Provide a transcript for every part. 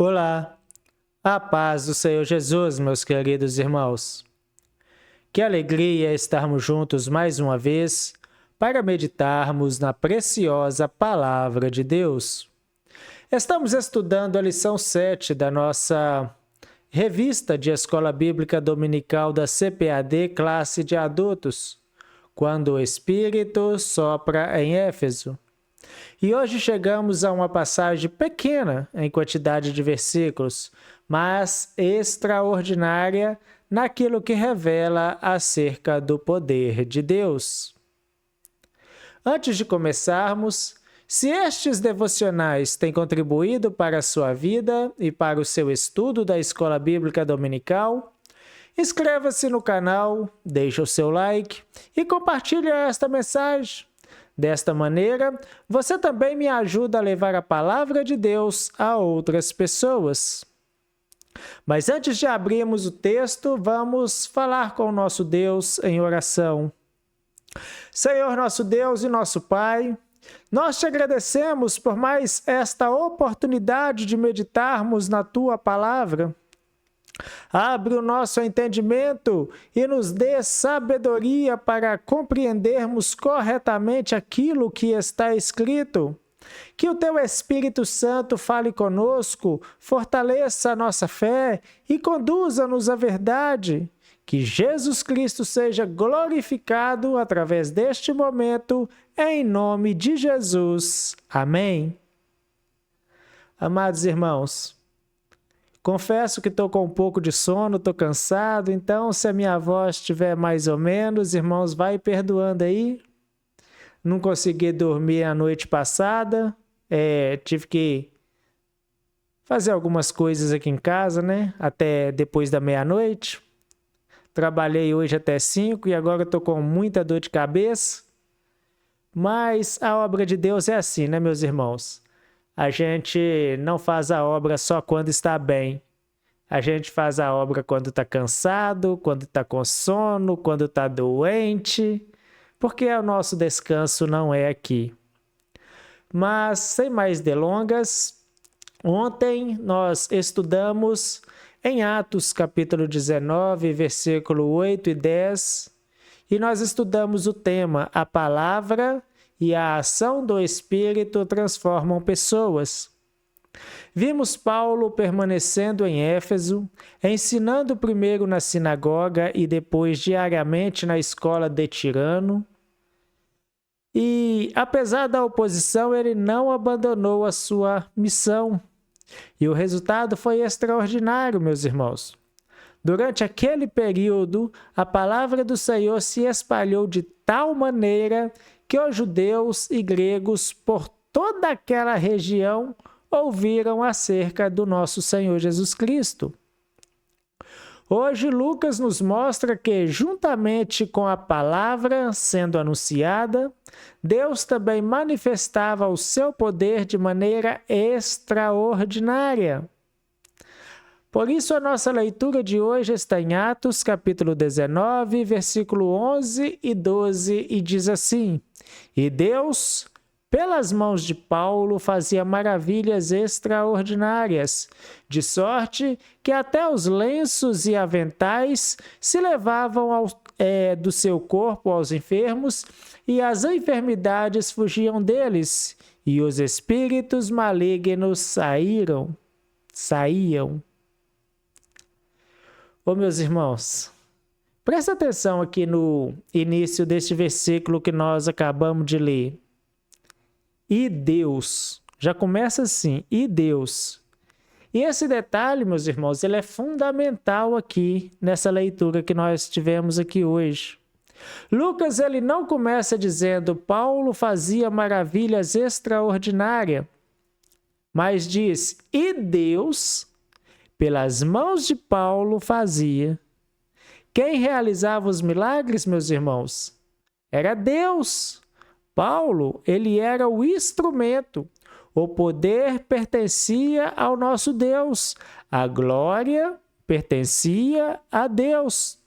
Olá, a paz do Senhor Jesus, meus queridos irmãos. Que alegria estarmos juntos mais uma vez para meditarmos na preciosa Palavra de Deus. Estamos estudando a lição 7 da nossa revista de Escola Bíblica Dominical da CPAD, classe de adultos, Quando o Espírito sopra em Éfeso. E hoje chegamos a uma passagem pequena em quantidade de versículos, mas extraordinária naquilo que revela acerca do poder de Deus. Antes de começarmos, se estes devocionais têm contribuído para a sua vida e para o seu estudo da Escola Bíblica Dominical, inscreva-se no canal, deixe o seu like e compartilhe esta mensagem. Desta maneira, você também me ajuda a levar a palavra de Deus a outras pessoas. Mas antes de abrirmos o texto, vamos falar com o nosso Deus em oração. Senhor, nosso Deus e nosso Pai, nós te agradecemos por mais esta oportunidade de meditarmos na Tua palavra. Abre o nosso entendimento e nos dê sabedoria para compreendermos corretamente aquilo que está escrito. Que o Teu Espírito Santo fale conosco, fortaleça a nossa fé e conduza-nos à verdade. Que Jesus Cristo seja glorificado através deste momento, em nome de Jesus. Amém. Amados irmãos, confesso que estou com um pouco de sono, estou cansado, então se a minha voz estiver mais ou menos, irmãos, vai perdoando aí. Não consegui dormir a noite passada, tive que fazer algumas coisas aqui em casa, né? Até depois da meia-noite. Trabalhei hoje até 5 e agora estou com muita dor de cabeça. Mas a obra de Deus é assim, né, meus irmãos? A gente não faz a obra só quando está bem. A gente faz a obra quando está cansado, quando está com sono, quando está doente, porque o nosso descanso não é aqui. Mas, sem mais delongas, ontem nós estudamos em Atos capítulo 19, versículo 8 e 10, e nós estudamos o tema A Palavra e a ação do Espírito transformam pessoas. Vimos Paulo permanecendo em Éfeso, ensinando primeiro na sinagoga e depois diariamente na escola de Tirano. E, apesar da oposição, ele não abandonou a sua missão. E o resultado foi extraordinário, meus irmãos. Durante aquele período, a palavra do Senhor se espalhou de tal maneira que os judeus e gregos por toda aquela região ouviram acerca do nosso Senhor Jesus Cristo. Hoje, Lucas nos mostra que, juntamente com a palavra sendo anunciada, Deus também manifestava o seu poder de maneira extraordinária. Por isso, a nossa leitura de hoje está em Atos, capítulo 19, versículo 11 e 12, e diz assim: E Deus, pelas mãos de Paulo, fazia maravilhas extraordinárias, de sorte que até os lenços e aventais se levavam do seu corpo aos enfermos, e as enfermidades fugiam deles, e os espíritos malignos saíam. Ô meus irmãos, presta atenção aqui no início deste versículo que nós acabamos de ler. E Deus, já começa assim, e Deus. E esse detalhe, meus irmãos, ele é fundamental aqui nessa leitura que nós tivemos aqui hoje. Lucas, ele não começa dizendo Paulo fazia maravilhas extraordinárias, mas diz, e Deus, pelas mãos de Paulo, fazia. Quem realizava os milagres, meus irmãos? Era Deus. Paulo, ele era o instrumento. O poder pertencia ao nosso Deus. A glória pertencia a Deus.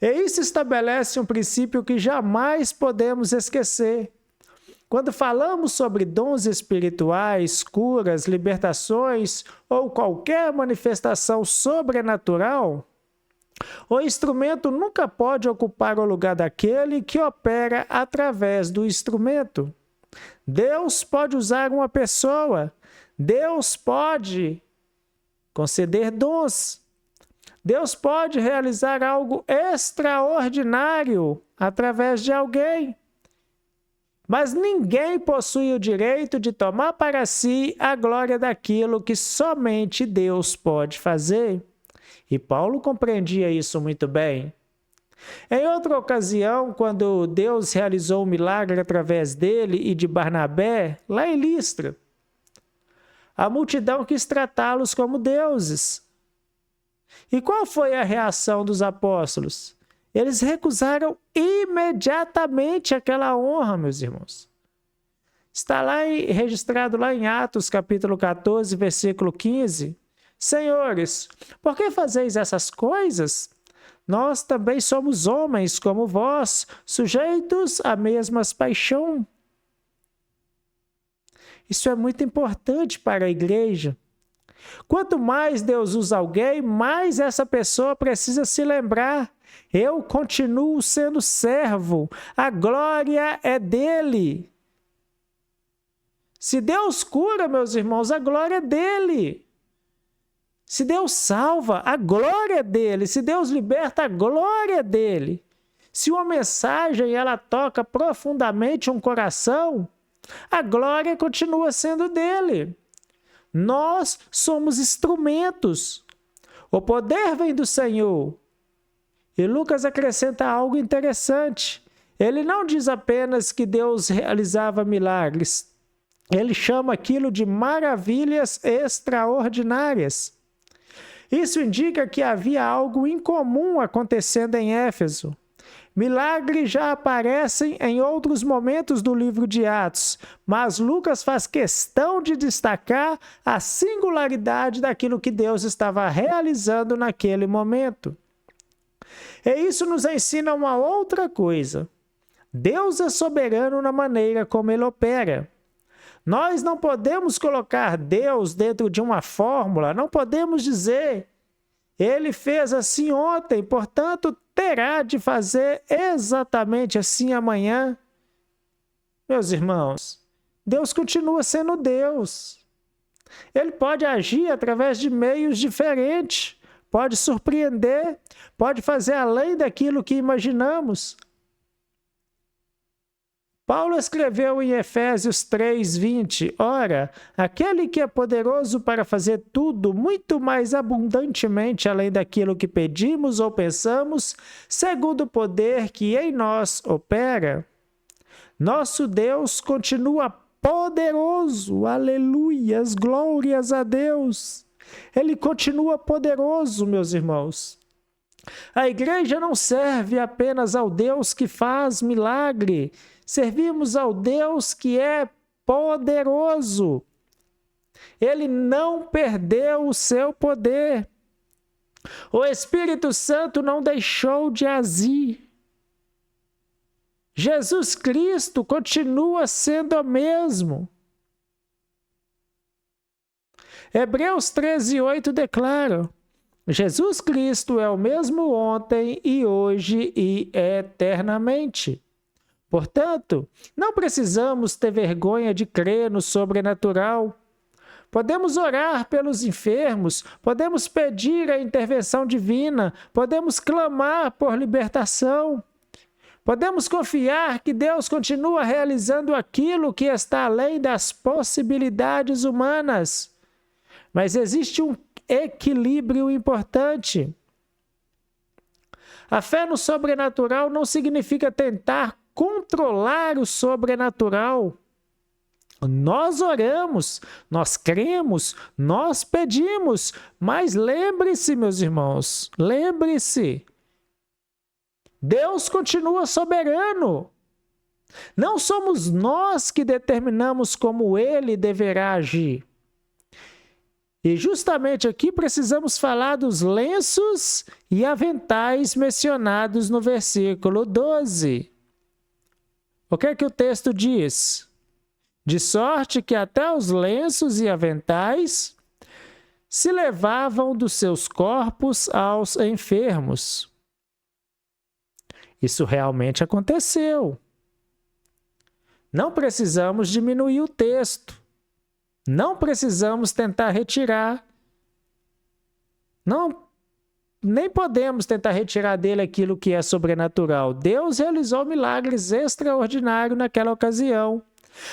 E isso estabelece um princípio que jamais podemos esquecer. Quando falamos sobre dons espirituais, curas, libertações ou qualquer manifestação sobrenatural, o instrumento nunca pode ocupar o lugar daquele que opera através do instrumento. Deus pode usar uma pessoa, Deus pode conceder dons, Deus pode realizar algo extraordinário através de alguém. Mas ninguém possui o direito de tomar para si a glória daquilo que somente Deus pode fazer. E Paulo compreendia isso muito bem. Em outra ocasião, quando Deus realizou um milagre através dele e de Barnabé, lá em Listra, a multidão quis tratá-los como deuses. E qual foi a reação dos apóstolos? Eles recusaram imediatamente aquela honra, meus irmãos. Está lá registrado lá em Atos, capítulo 14, versículo 15. Senhores, por que fazeis essas coisas? Nós também somos homens como vós, sujeitos a mesmas paixões. Isso é muito importante para a igreja. Quanto mais Deus usa alguém, mais essa pessoa precisa se lembrar: eu continuo sendo servo, a glória é dele. Se Deus cura, meus irmãos, a glória é dele. Se Deus salva, a glória é dele. Se Deus liberta, a glória é dele. Se uma mensagem ela toca profundamente um coração, a glória continua sendo dele. Nós somos instrumentos. O poder vem do Senhor. E Lucas acrescenta algo interessante. Ele não diz apenas que Deus realizava milagres. Ele chama aquilo de maravilhas extraordinárias. Isso indica que havia algo incomum acontecendo em Éfeso. Milagres já aparecem em outros momentos do livro de Atos, mas Lucas faz questão de destacar a singularidade daquilo que Deus estava realizando naquele momento. E isso nos ensina uma outra coisa. Deus é soberano na maneira como ele opera. Nós não podemos colocar Deus dentro de uma fórmula, não podemos dizer, ele fez assim ontem, portanto, terá de fazer exatamente assim amanhã. Meus irmãos, Deus continua sendo Deus. Ele pode agir através de meios diferentes, pode surpreender, pode fazer além daquilo que imaginamos. Paulo escreveu em Efésios 3:20, ora, aquele que é poderoso para fazer tudo muito mais abundantemente além daquilo que pedimos ou pensamos, segundo o poder que em nós opera. Nosso Deus continua poderoso, aleluias, glórias a Deus. Ele continua poderoso, meus irmãos. A igreja não serve apenas ao Deus que faz milagre, servimos ao Deus que é poderoso. Ele não perdeu o seu poder. O Espírito Santo não deixou de agir. Jesus Cristo continua sendo o mesmo. Hebreus 13:8 declara: Jesus Cristo é o mesmo ontem e hoje e eternamente. Portanto, não precisamos ter vergonha de crer no sobrenatural. Podemos orar pelos enfermos, podemos pedir a intervenção divina, podemos clamar por libertação. Podemos confiar que Deus continua realizando aquilo que está além das possibilidades humanas. Mas existe um equilíbrio importante. A fé no sobrenatural não significa tentar controlar o sobrenatural. Nós oramos, nós cremos, nós pedimos, mas lembre-se, meus irmãos, lembre-se, Deus continua soberano. Não somos nós que determinamos como Ele deverá agir. E justamente aqui precisamos falar dos lenços e aventais mencionados no versículo 12. O que é que o texto diz? de sorte que até os lenços e aventais se levavam dos seus corpos aos enfermos. Isso realmente aconteceu. Não precisamos diminuir o texto. Não precisamos tentar retirar. Nem podemos tentar retirar dele aquilo que é sobrenatural. Deus realizou milagres extraordinários naquela ocasião.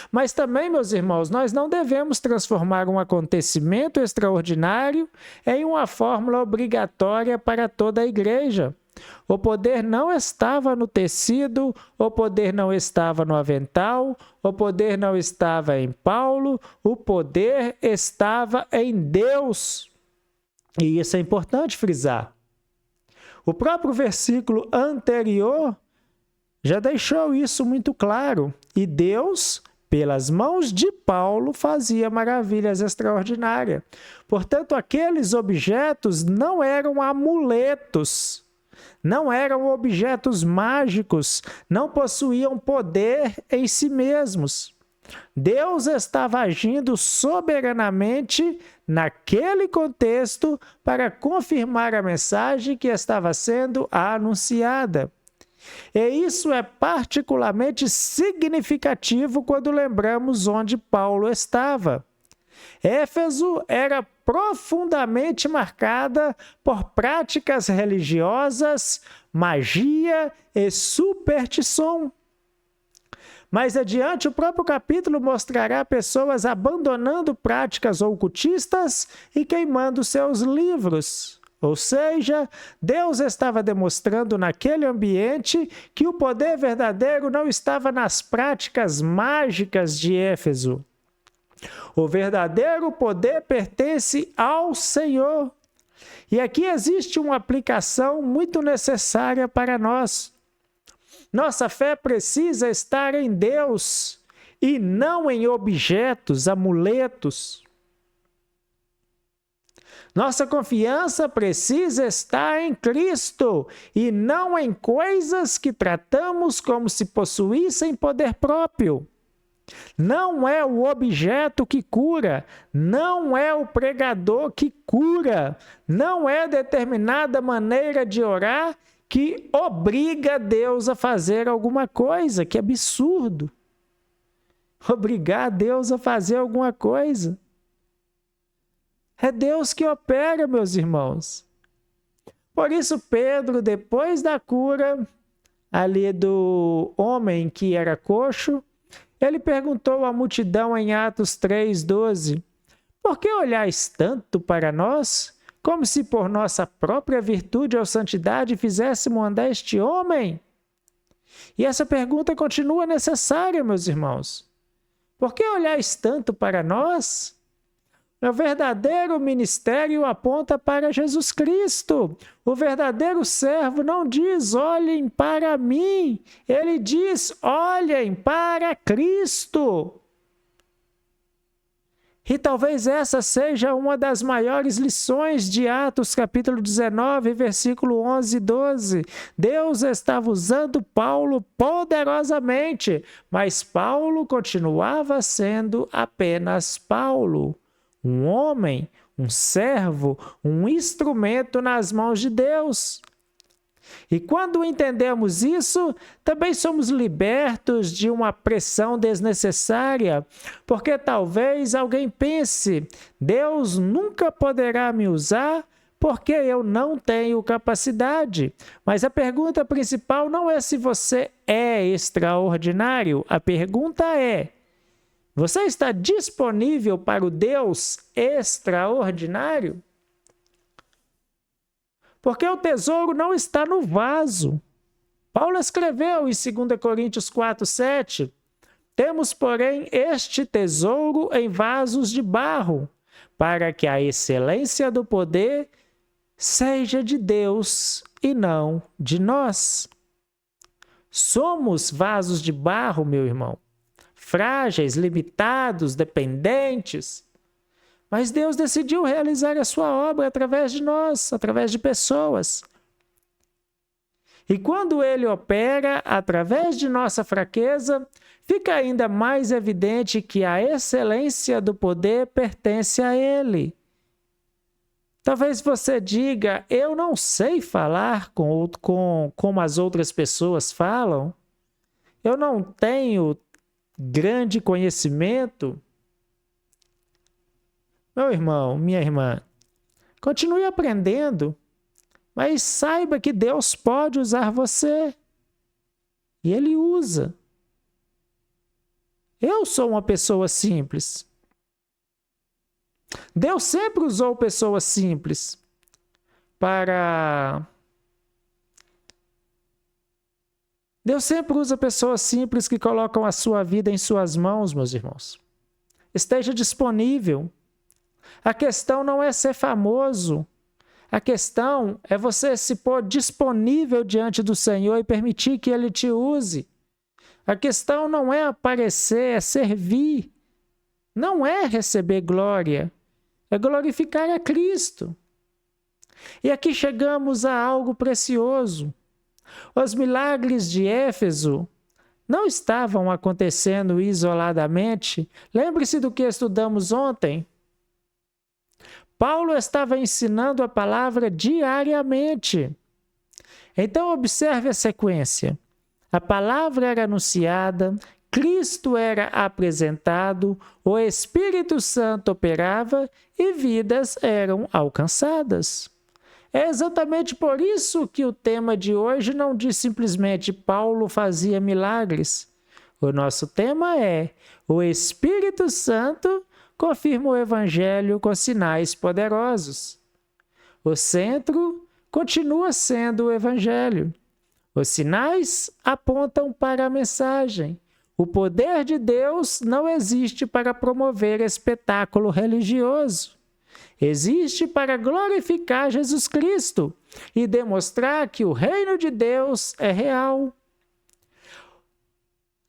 Mas também, meus irmãos, nós não devemos transformar um acontecimento extraordinário em uma fórmula obrigatória para toda a igreja. O poder não estava no tecido, o poder não estava no avental, o poder não estava em Paulo, o poder estava em Deus. E isso é importante frisar. O próprio versículo anterior já deixou isso muito claro. E Deus, pelas mãos de Paulo, fazia maravilhas extraordinárias. Portanto, aqueles objetos não eram amuletos, não eram objetos mágicos, não possuíam poder em si mesmos. Deus estava agindo soberanamente naquele contexto para confirmar a mensagem que estava sendo anunciada. E isso é particularmente significativo quando lembramos onde Paulo estava. Éfeso era profundamente marcada por práticas religiosas, magia e superstição. Mais adiante, o próprio capítulo mostrará pessoas abandonando práticas ocultistas e queimando seus livros. Ou seja, Deus estava demonstrando naquele ambiente que o poder verdadeiro não estava nas práticas mágicas de Éfeso. O verdadeiro poder pertence ao Senhor. E aqui existe uma aplicação muito necessária para nós. Nossa fé precisa estar em Deus e não em objetos, amuletos. Nossa confiança precisa estar em Cristo e não em coisas que tratamos como se possuíssem poder próprio. Não é o objeto que cura, não é o pregador que cura, não é determinada maneira de orar que obriga Deus a fazer alguma coisa. Que absurdo! Obrigar Deus a fazer alguma coisa. É Deus que opera, meus irmãos. Por isso, Pedro, depois da cura ali do homem que era coxo, ele perguntou à multidão em Atos 3:12: por que olhais tanto para nós, como se por nossa própria virtude ou santidade fizéssemos andar este homem? E essa pergunta continua necessária, meus irmãos. Por que olhais tanto para nós? O verdadeiro ministério aponta para Jesus Cristo. O verdadeiro servo não diz, olhem para mim. Ele diz, olhem para Cristo. E talvez essa seja uma das maiores lições de Atos, capítulo 19, versículo 11 e 12. Deus estava usando Paulo poderosamente, mas Paulo continuava sendo apenas Paulo. Um homem, um servo, um instrumento nas mãos de Deus. E quando entendemos isso, também somos libertos de uma pressão desnecessária, porque talvez alguém pense, Deus nunca poderá me usar porque eu não tenho capacidade. Mas a pergunta principal não é se você é extraordinário, a pergunta é, você está disponível para o Deus extraordinário? Porque o tesouro não está no vaso. Paulo escreveu em 2 Coríntios 4:7, temos, porém, este tesouro em vasos de barro, para que a excelência do poder seja de Deus e não de nós. Somos vasos de barro, meu irmão. Frágeis, limitados, dependentes. Mas Deus decidiu realizar a sua obra através de nós, através de pessoas. E quando Ele opera através de nossa fraqueza, fica ainda mais evidente que a excelência do poder pertence a Ele. Talvez você diga, eu não sei falar como as outras pessoas falam, eu não tenho grande conhecimento. Meu irmão, minha irmã, continue aprendendo, mas saiba que Deus pode usar você. E Ele usa. Eu sou uma pessoa simples. Deus sempre usou pessoas simples para... Deus sempre usa pessoas simples que colocam a sua vida em suas mãos, meus irmãos. Esteja disponível. A questão não é ser famoso. A questão é você se pôr disponível diante do Senhor e permitir que Ele te use. A questão não é aparecer, é servir. Não é receber glória. É glorificar a Cristo. E aqui chegamos a algo precioso. Os milagres de Éfeso não estavam acontecendo isoladamente. Lembre-se do que estudamos ontem. Paulo estava ensinando a palavra diariamente. Então, observe a sequência. A palavra era anunciada, Cristo era apresentado, o Espírito Santo operava e vidas eram alcançadas. É exatamente por isso que o tema de hoje não diz simplesmente Paulo fazia milagres. O nosso tema é o Espírito Santo confirma o Evangelho com sinais poderosos. O centro continua sendo o Evangelho. Os sinais apontam para a mensagem. O poder de Deus não existe para promover espetáculo religioso. Existe para glorificar Jesus Cristo e demonstrar que o reino de Deus é real.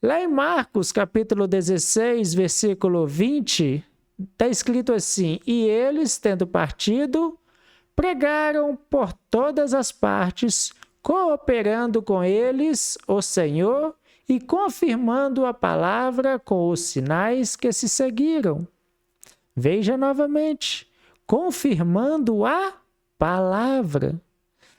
Lá em Marcos, capítulo 16, versículo 20, está escrito assim: E eles, tendo partido, pregaram por todas as partes, cooperando com eles o Senhor e confirmando a palavra com os sinais que se seguiram. Veja novamente, confirmando a palavra.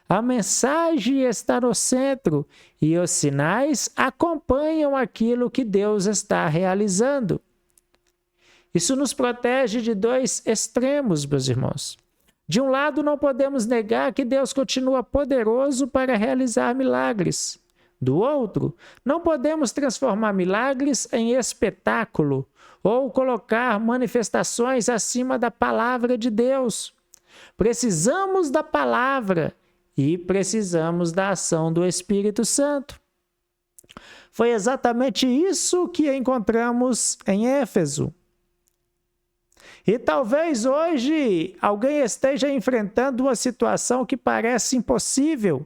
A mensagem está no centro e os sinais acompanham aquilo que Deus está realizando. Isso nos protege de dois extremos, meus irmãos. De um lado, não podemos negar que Deus continua poderoso para realizar milagres. Do outro, não podemos transformar milagres em espetáculo ou colocar manifestações acima da palavra de Deus. Precisamos da palavra e precisamos da ação do Espírito Santo. Foi exatamente isso que encontramos em Éfeso. E talvez hoje alguém esteja enfrentando uma situação que parece impossível.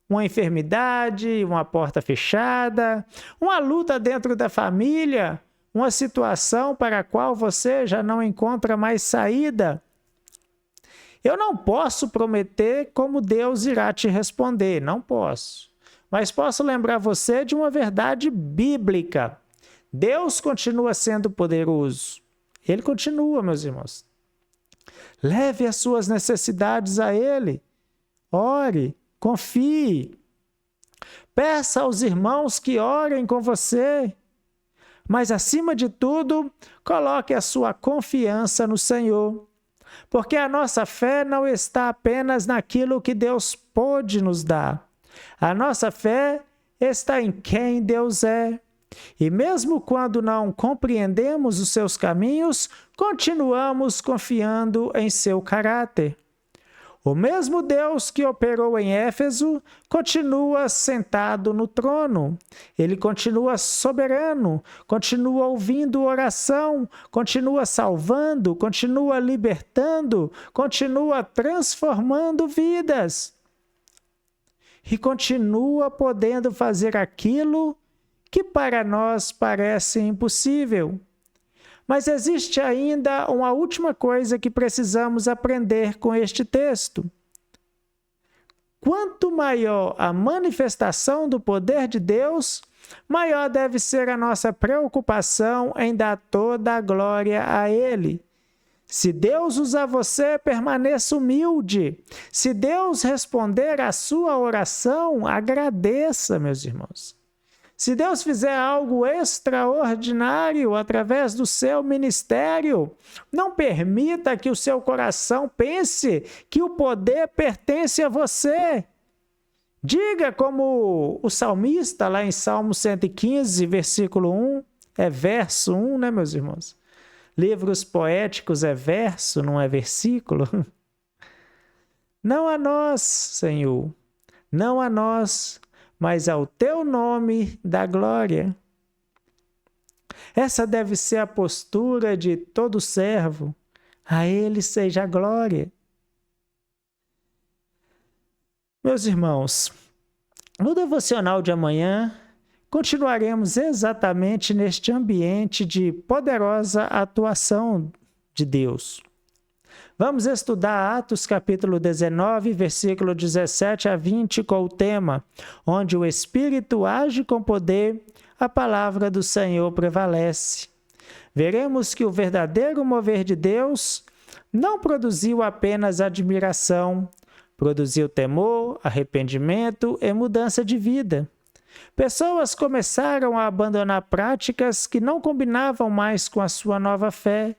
Uma enfermidade, uma porta fechada, uma luta dentro da família, uma situação para a qual você já não encontra mais saída. Eu não posso prometer como Deus irá te responder, não posso. Mas posso lembrar você de uma verdade bíblica. Deus continua sendo poderoso. Ele continua, meus irmãos. Leve as suas necessidades a Ele. Ore, confie. Peça aos irmãos que orem com você. Mas, acima de tudo, coloque a sua confiança no Senhor. Porque a nossa fé não está apenas naquilo que Deus pode nos dar. A nossa fé está em quem Deus é. E mesmo quando não compreendemos os seus caminhos, continuamos confiando em seu caráter. O mesmo Deus que operou em Éfeso continua sentado no trono. Ele continua soberano, continua ouvindo oração, continua salvando, continua libertando, continua transformando vidas. E continua podendo fazer aquilo que para nós parece impossível. Mas existe ainda uma última coisa que precisamos aprender com este texto. Quanto maior a manifestação do poder de Deus, maior deve ser a nossa preocupação em dar toda a glória a Ele. Se Deus usar você, permaneça humilde. Se Deus responder à sua oração, agradeça, meus irmãos. Se Deus fizer algo extraordinário através do seu ministério, não permita que o seu coração pense que o poder pertence a você. Diga como o salmista lá em Salmo 115, versículo 1, é verso 1, né, meus irmãos? Livros poéticos é verso, não é versículo. Não a nós, Senhor, não a nós, mas ao teu nome dá glória. Essa deve ser a postura de todo servo. A ele seja a glória. Meus irmãos, no devocional de amanhã, continuaremos exatamente neste ambiente de poderosa atuação de Deus. Vamos estudar Atos capítulo 19, versículo 17 a 20, com o tema onde o Espírito age com poder, a palavra do Senhor prevalece. Veremos que o verdadeiro mover de Deus não produziu apenas admiração, produziu temor, arrependimento e mudança de vida. Pessoas começaram a abandonar práticas que não combinavam mais com a sua nova fé.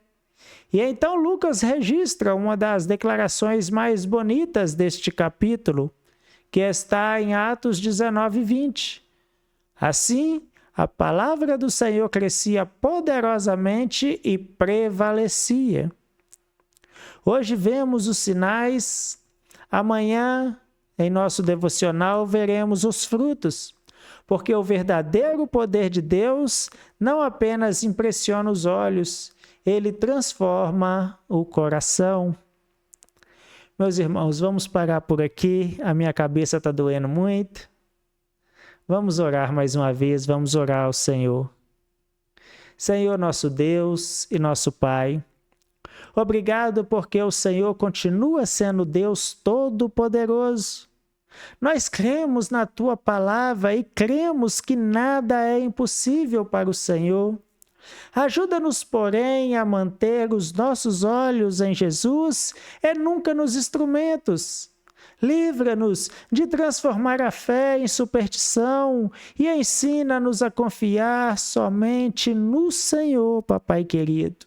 E então Lucas registra uma das declarações mais bonitas deste capítulo, que está em Atos 19, 20. Assim, a palavra do Senhor crescia poderosamente e prevalecia. Hoje vemos os sinais, amanhã, em nosso devocional, veremos os frutos, porque o verdadeiro poder de Deus não apenas impressiona os olhos, ele transforma o coração. Meus irmãos, vamos parar por aqui. A minha cabeça está doendo muito. Vamos orar mais uma vez, vamos orar ao Senhor. Senhor, nosso Deus e nosso Pai, obrigado porque o Senhor continua sendo Deus Todo-Poderoso. Nós cremos na Tua palavra e cremos que nada é impossível para o Senhor. Ajuda-nos, porém, a manter os nossos olhos em Jesus e nunca nos instrumentos. Livra-nos de transformar a fé em superstição e ensina-nos a confiar somente no Senhor, Papai querido.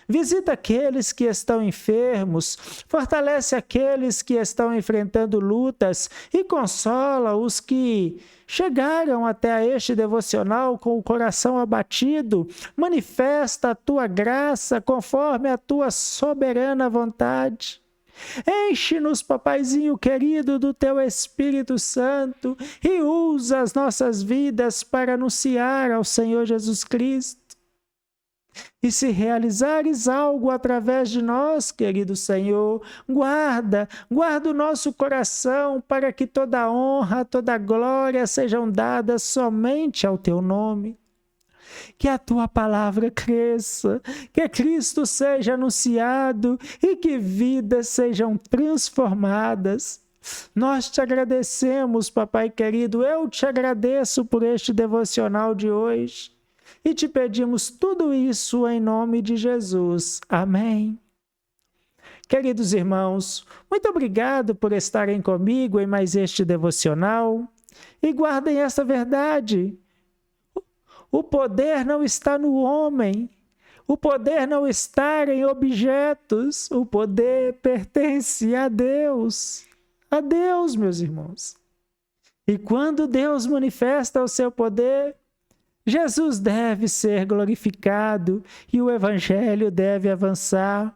Visita aqueles que estão enfermos, fortalece aqueles que estão enfrentando lutas e consola os que chegaram até a este devocional com o coração abatido. Manifesta a tua graça conforme a tua soberana vontade. Enche-nos, papaizinho querido, do teu Espírito Santo e usa as nossas vidas para anunciar ao Senhor Jesus Cristo. E se realizares algo através de nós, querido Senhor, guarda o nosso coração para que toda honra, toda glória sejam dadas somente ao teu nome. Que a tua palavra cresça, que Cristo seja anunciado e que vidas sejam transformadas. Nós te agradecemos, Papai querido, eu te agradeço por este devocional de hoje. E te pedimos tudo isso em nome de Jesus. Amém. Queridos irmãos, muito obrigado por estarem comigo em mais este devocional. E guardem essa verdade. O poder não está no homem. O poder não está em objetos. O poder pertence a Deus. A Deus, meus irmãos. E quando Deus manifesta o seu poder, Jesus deve ser glorificado e o Evangelho deve avançar.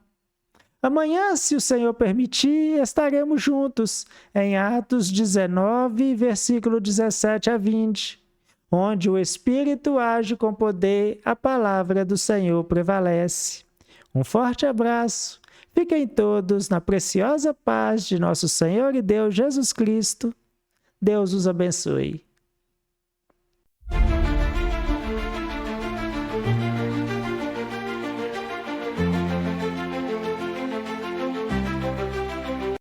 Amanhã, se o Senhor permitir, estaremos juntos em Atos 19, versículo 17 a 20, onde o Espírito age com poder, a palavra do Senhor prevalece. Um forte abraço. Fiquem todos na preciosa paz de nosso Senhor e Deus Jesus Cristo. Deus os abençoe.